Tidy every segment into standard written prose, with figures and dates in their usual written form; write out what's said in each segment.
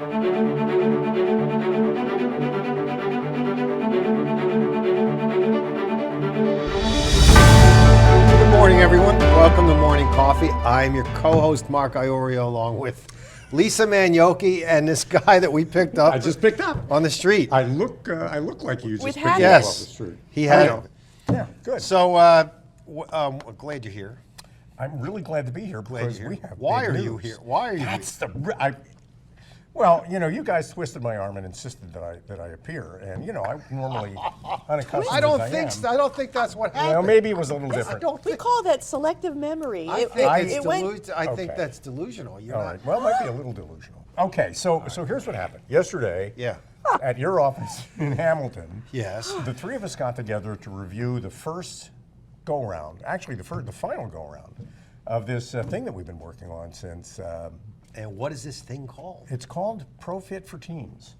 Good morning, everyone. Welcome to Morning Coffee. I'm your co-host, Mark Iorio, along with Lisa Manioki and this guy that we picked up. I just picked up on the street. I look like you just With picked me up Yes. off the street. He had. I know. Yeah, good. So, glad you're here. I'm really glad to be here because you're we here. have Why big are you news. here? Why are you That's well, you know, you guys twisted my arm and insisted that I appear, and you know, I normally unaccustomed I don't as think. I am. I don't think that's what happened. Well, maybe it was a little I different. don't We think. call that selective memory. I think, it went. I think Okay. that's delusional. You're All not. right. Well, it might be a little delusional. Okay, so here's what happened. Yesterday, Yeah. at your office in Hamilton, Yes. the three of us got together to review the first go-round, actually the final go-round of this thing that we've been working on since. And what is this thing called? It's called PRO-FIT4TEAMS.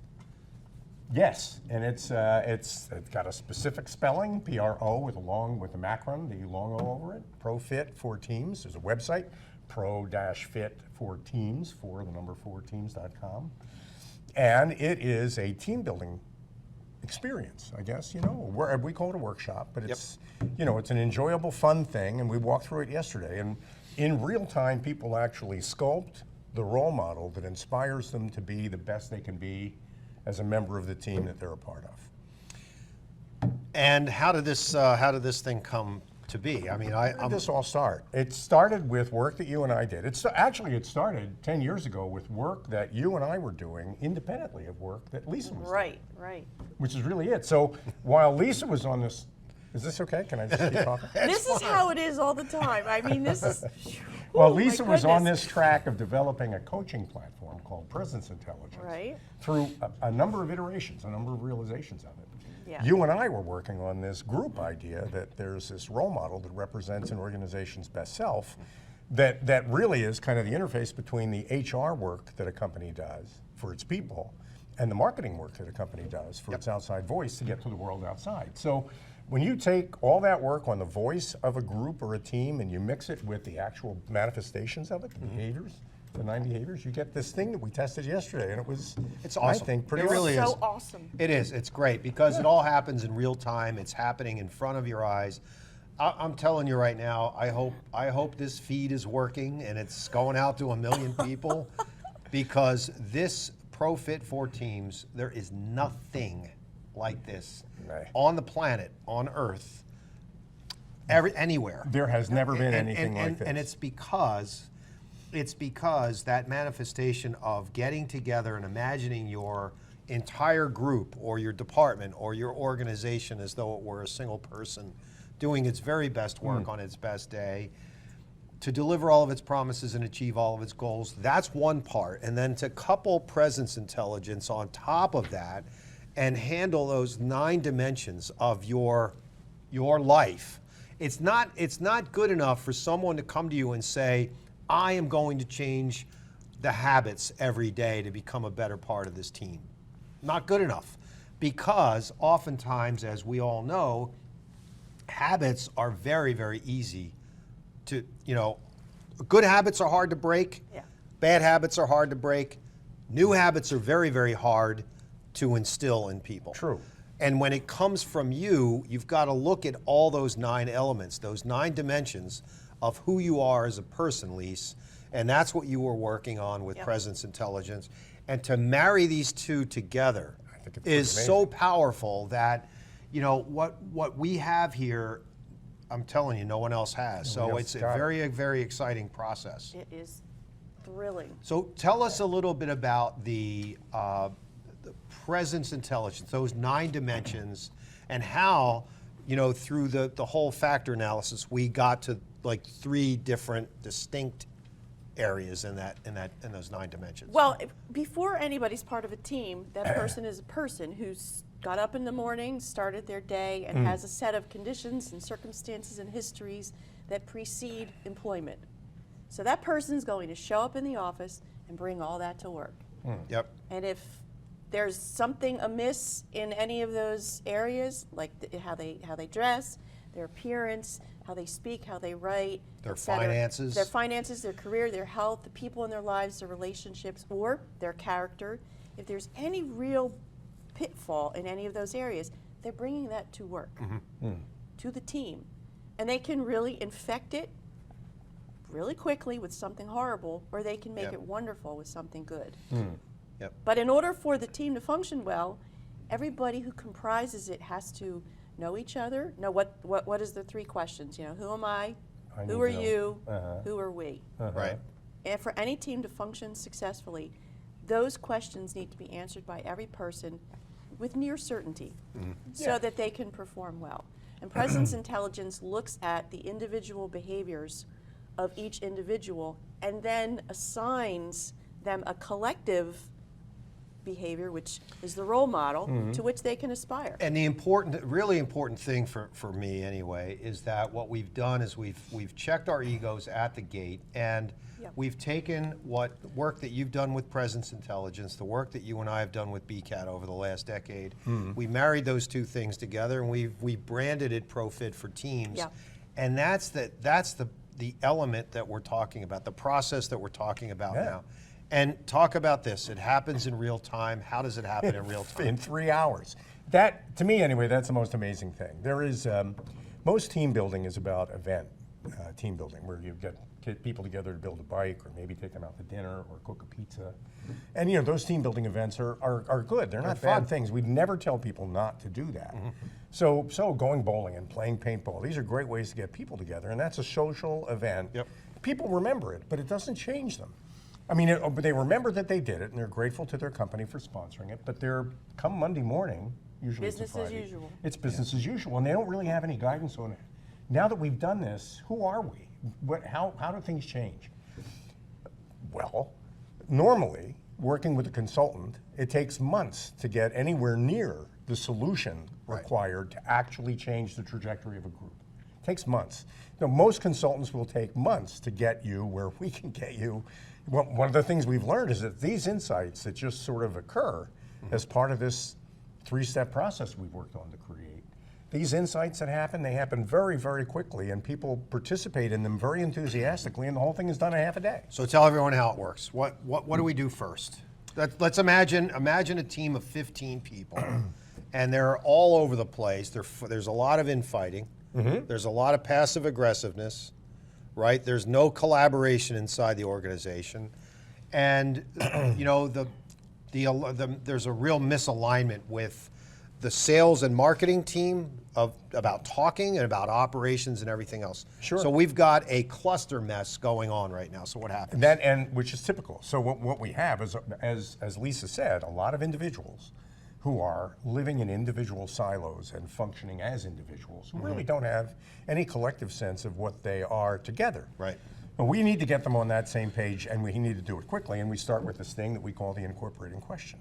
Yes, and it's got a specific spelling, PRO with a macron, the long O over it. PRO-FIT4TEAMS. There's a website, pro-fit4teams, for the number 4teams.com, and it is a team building experience, I guess. You know, we call it a workshop, but it's you know, it's an enjoyable, fun thing, and we walked through it yesterday. And in real time, people actually sculpt the role model that inspires them to be the best they can be as a member of the team that they're a part of. And how did this thing come to be? I mean, How did this all start? It started with work that you and I did. It started 10 years ago with work that you and I were doing independently of work that Lisa was doing, Right. which is really it. So while Lisa was on this, is this okay? Can I just keep talking? This is how it is all the time. I mean, this is. Well, Oh, my Lisa was on goodness. this track of developing a coaching platform called Presence Intelligence Right. through a number of iterations, a number of realizations of it. Yeah. You and I were working on this group idea that there's this role model that represents an organization's best self that really is kind of the interface between the HR work that a company does for its people and the marketing work that a company does for its outside voice to get to the world outside. So when you take all that work on the voice of a group or a team and you mix it with the actual manifestations of it, the behaviors, the 9 behaviors, you get this thing that we tested yesterday, and It's awesome. I think, pretty It really awesome. is. So awesome. It is. It's great because it all happens in real time. It's happening in front of your eyes. I'm telling you right now. I hope this feed is working and it's going out to 1 million people, because this PRO-FIT4TEAMS, there is nothing like this Right. on the planet, on Earth, anywhere. There has never been anything like this. And it's because that manifestation of getting together and imagining your entire group or your department or your organization as though it were a single person doing its very best work on its best day to deliver all of its promises and achieve all of its goals. That's one part. And then to couple presence intelligence on top of that and handle those 9 dimensions of your life. It's not good enough for someone to come to you and say, I am going to change the habits every day to become a better part of this team. Not good enough, because oftentimes, as we all know, habits are very, very easy to, good habits are hard to break. Yeah. Bad habits are hard to break. New habits are very, very hard to instill in people. True. And when it comes from you, you've got to look at all those 9 elements, those 9 dimensions of who you are as a person, Lise. And that's what you were working on with Presence Intelligence. And to marry these two together is so powerful that, what we have here, I'm telling you, no one else has. So it's a very, very exciting process. It is thrilling. So tell us a little bit about the presence intelligence, those 9 dimensions, and how, through the whole factor analysis, we got to like 3 different distinct areas in those 9 dimensions. Well, before anybody's part of a team, that person is a person who's got up in the morning, started their day, and has a set of conditions and circumstances and histories that precede employment. So that person's going to show up in the office and bring all that to work. Yep. And if there's something amiss in any of those areas, like how they dress, their appearance, how they speak, how they write, Their et cetera. finances. Their finances, their career, their health, the people in their lives, their relationships, or their character. If there's any real pitfall in any of those areas, they're bringing that to work, to the team. And they can really infect it really quickly with something horrible, or they can make Yep. it wonderful with something good. Yep. But in order for the team to function well, everybody who comprises it has to know each other, know what is the three questions, you know, who am I, I who need are to know. you, who are we? Right. And for any team to function successfully, those questions need to be answered by every person with near certainty so Yeah. that they can perform well. And presence intelligence looks at the individual behaviors of each individual and then assigns them a collective behavior, which is the role model, to which they can aspire. And the really important thing for me anyway, is that what we've done is we've checked our egos at the gate, and Yep. we've taken what work that you've done with presence intelligence, the work that you and I have done with BCAT over the last decade. We married those two things together, and we branded it PRO-FIT4TEAMS. Yep. And that's the element that we're talking about, the process that we're talking about Yeah. now. And talk about this. It happens in real time. How does it happen in real time? In 3 hours. That, to me anyway, that's the most amazing thing. There is, most team building is about event team building, where you get people together to build a bike, or maybe take them out to dinner, or cook a pizza. And you know, those team building events are good. They're not fun. bad things. We'd never tell people not to do that. So going bowling and playing paintball, these are great ways to get people together, and that's a social event. Yep. People remember it, but it doesn't change them. I mean, but they remember that they did it, and they're grateful to their company for sponsoring it, but come Monday morning, usually Business it's a as Friday, usual. it's business as usual, and they don't really have any guidance on it. Now that we've done this, who are we? How do things change? Well, normally, working with a consultant, it takes months to get anywhere near the solution required to actually change the trajectory of a group. It takes months. Now, most consultants will take months to get you where we can get you. Well, one of the things we've learned is that these insights that just sort of occur as part of this three-step process we've worked on to create, these insights that happen, they happen very, very quickly, and people participate in them very enthusiastically, and the whole thing is done in half a day. So tell everyone how it works. What do we do first? Let's imagine a team of 15 people, and they're all over the place. There's a lot of infighting. There's a lot of passive aggressiveness, right? There's no collaboration inside the organization, and you know there's a real misalignment with the sales and marketing team about talking and about operations and everything else. Sure. So we've got a cluster mess going on right now. So what happens? Which is typical. So what we have is, as Lisa said, a lot of individuals who are living in individual silos and functioning as individuals who really don't have any collective sense of what they are together. Right. But we need to get them on that same page, and we need to do it quickly, and we start with this thing that we call the incorporating question.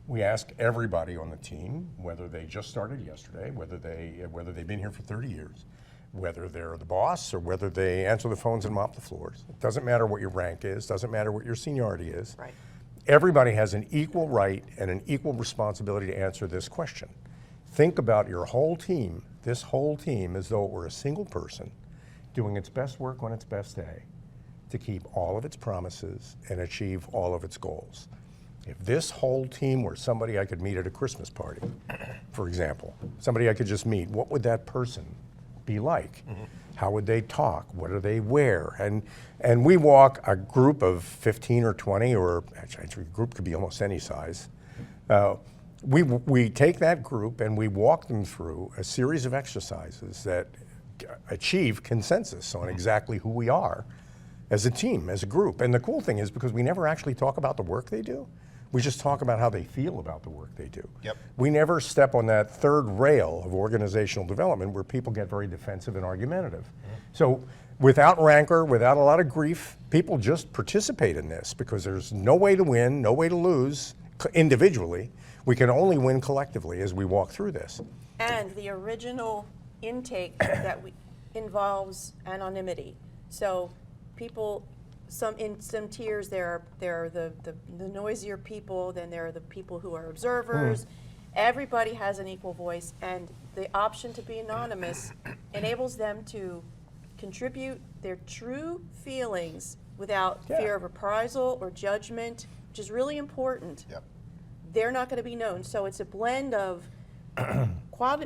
We ask everybody on the team, whether they just started yesterday, whether they've been here for 30 years, whether they're the boss, or whether they answer the phones and mop the floors. It doesn't matter what your rank is, doesn't matter what your seniority is. Right. Everybody has an equal right and an equal responsibility to answer this question. Think about your whole team, this whole team, as though it were a single person doing its best work on its best day to keep all of its promises and achieve all of its goals. If this whole team were somebody I could meet at a Christmas party, for example, somebody I could just meet, what would that person be like? How would they talk? What do they wear? And we walk a group of 15 or 20, or actually a group could be almost any size. We take that group and we walk them through a series of exercises that achieve consensus on exactly who we are as a team, as a group. And the cool thing is, because we never actually talk about the work they do, we just talk about how they feel about the work they do. Yep. We never step on that third rail of organizational development where people get very defensive and argumentative. So without rancor, without a lot of grief, people just participate in this because there's no way to win, no way to lose individually. We can only win collectively as we walk through this. And the original intake that involves anonymity. So people, in some tiers, there are the noisier people, then there are the people who are observers, Everybody has an equal voice, and the option to be anonymous enables them to contribute their true feelings without fear of reprisal or judgment, which is really important. Yep. They're not going to be known. So it's a blend of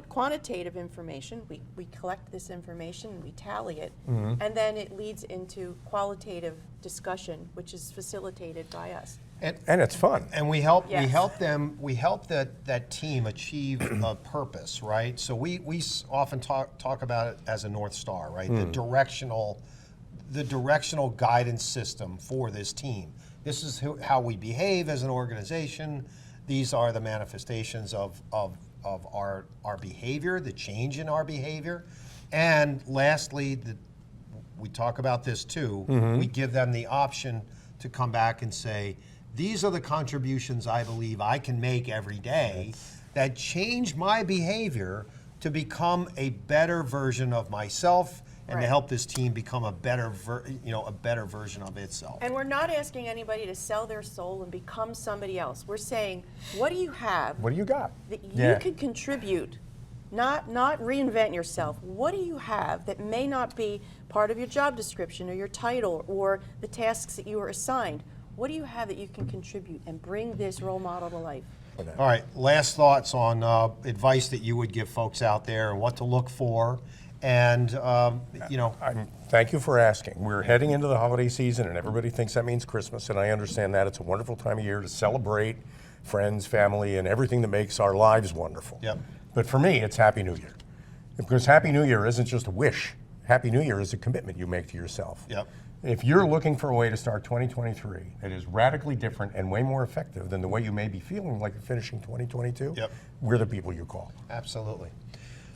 quantitative information. We collect this information, we tally it, and then it leads into qualitative discussion, which is facilitated by us. And it's fun. And we help Yes. we help that team achieve a purpose, right? So we often talk about it as a North Star, right? The directional guidance system for this team. This is how we behave as an organization. These are the manifestations of our behavior, the change in our behavior. And lastly, we talk about this too, we give them the option to come back and say, these are the contributions I believe I can make every day that change my behavior to become a better version of myself and to Right. help this team become a better version of itself. And we're not asking anybody to sell their soul and become somebody else. We're saying, what do you have What do you got? that you can contribute, not reinvent yourself? What do you have that may not be part of your job description or your title or the tasks that you were assigned? What do you have that you can contribute and bring this role model to life? All right, last thoughts on advice that you would give folks out there and what to look for. And, Thank you for asking. We're heading into the holiday season, and everybody thinks that means Christmas, and I understand that. It's a wonderful time of year to celebrate friends, family, and everything that makes our lives wonderful. Yep. But for me, it's Happy New Year. Because Happy New Year isn't just a wish. Happy New Year is a commitment you make to yourself. Yep. If you're looking for a way to start 2023 that is radically different and way more effective than the way you may be feeling like you're finishing 2022, Yep. we're the people you call. absolutely.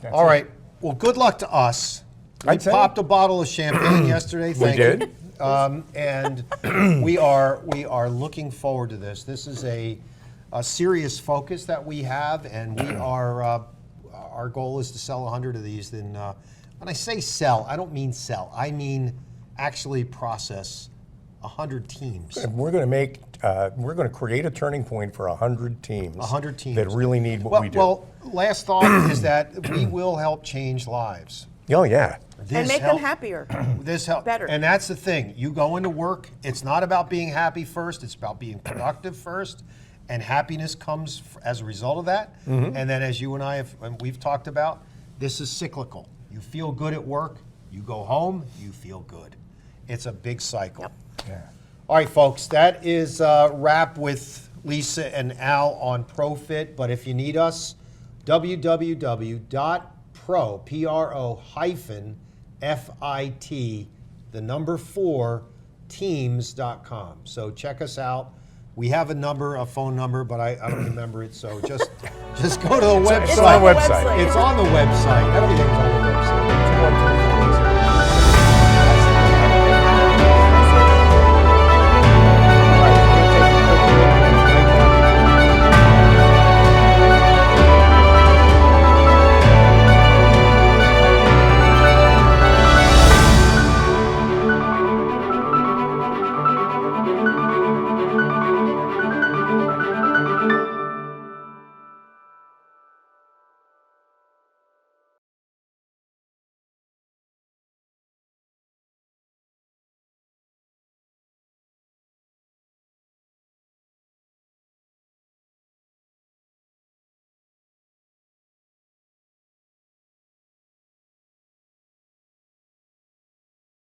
That's All it. right, well, good luck to us. We I'd say- popped a bottle of champagne yesterday. Thank did. you. And we are looking forward to this. This is a serious focus that we have, and we are our goal is to sell 100 of these. Then when I say sell, I don't mean sell. I mean actually process 100 teams. And we're going to create a turning point for 100 teams. 100 teams that really need what we do. Well, last thought is that we will help change lives. Oh yeah. And make them happier. This help Better. and that's the thing. You go into work. It's not about being happy first. It's about being productive first, and happiness comes as a result of that. And then, as you and I we've talked about, this is cyclical. You feel good at work. You go home. You feel good. It's a big cycle. Yep. Yeah. All right, folks. That is a wrap with Lisa and Al on PRO-FIT. But if you need us, PRO-FIT4TEAMS.com. So check us out. We have a phone number, but I don't remember it. So just go to the website. It's on the website. It's on the website. Everything's on the website.